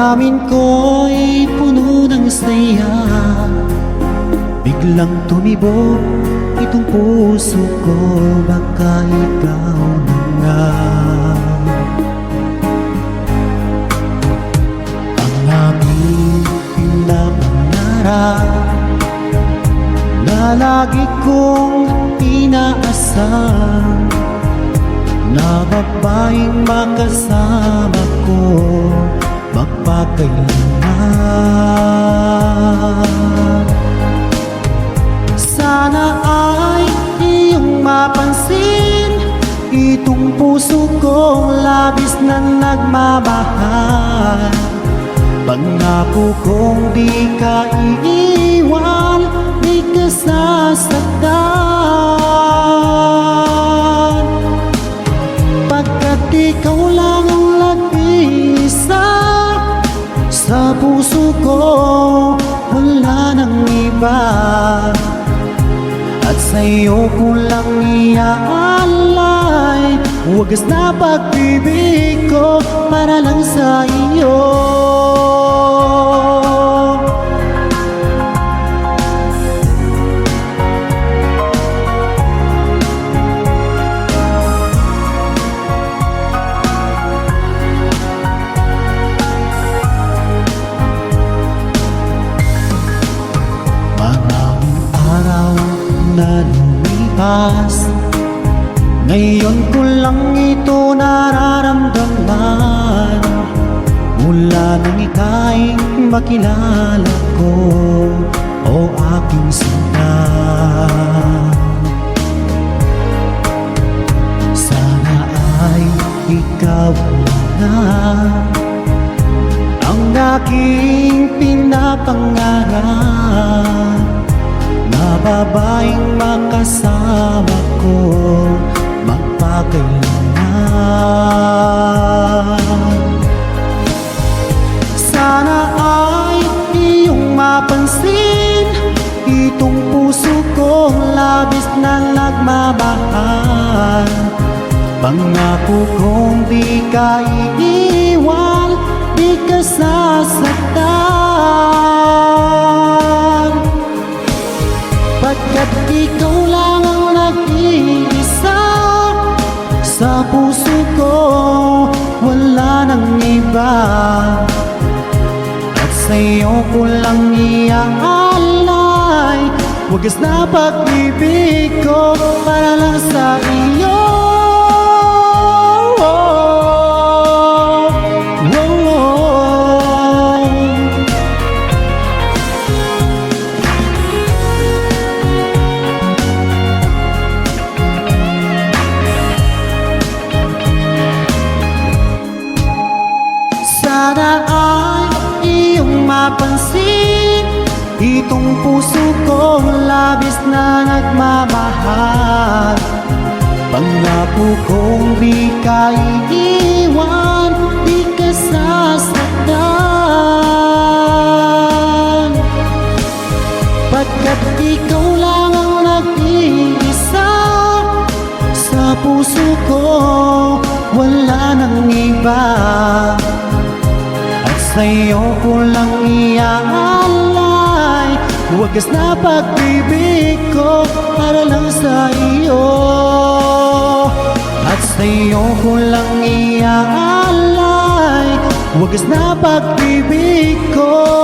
Damdamin ko'y puno ng saya, biglang tumibok itong puso ko. Baka ikaw na nga ang aking pinapangarap na lagi kong inaasam, na babaeng makasama ko magpakailanman. Sana ay iyong mapansin itong puso kong labis na nagmamahal. Pangako kong di ka iiwan, di ka sasaktan, pagkat ikaw lang ang nag-iisa sa puso ko, wala nang iba. At sa'yo ko lang iaalay wagas na pag-ibig ko para lang sa iyo. Na lumipas, ngayon ko lang ito nararamdaman. Mula nang ika'y makilala ko, o aking sinta. Sana ay ikaw na ang aking pinapangarap, na babaeng makasama ko magpakailanman. Sana ay iyong mapansin itong puso ko labis na nagmamahal. Pangako kong di ka iiwan, di ka sasaktan, pagkat ikaw lang ang nag-iisa sa puso ko, wala nang iba. At sa'yo ko lang iaalay wagas na pag-ibig ko para lang sa iyo. Sana ay iyong mapansin itong puso ko labis na nagmamahal. Pangako kong di ka iiwan, di ka sasaktan, pagkat ikaw lang ang nag-iisa sa puso ko, wala nang iba. Sa'yo ko lang iaalay wagas na pag-ibig ko para lang sa iyo. At sa'yo ko lang iaalay wagas na pag-ibig ko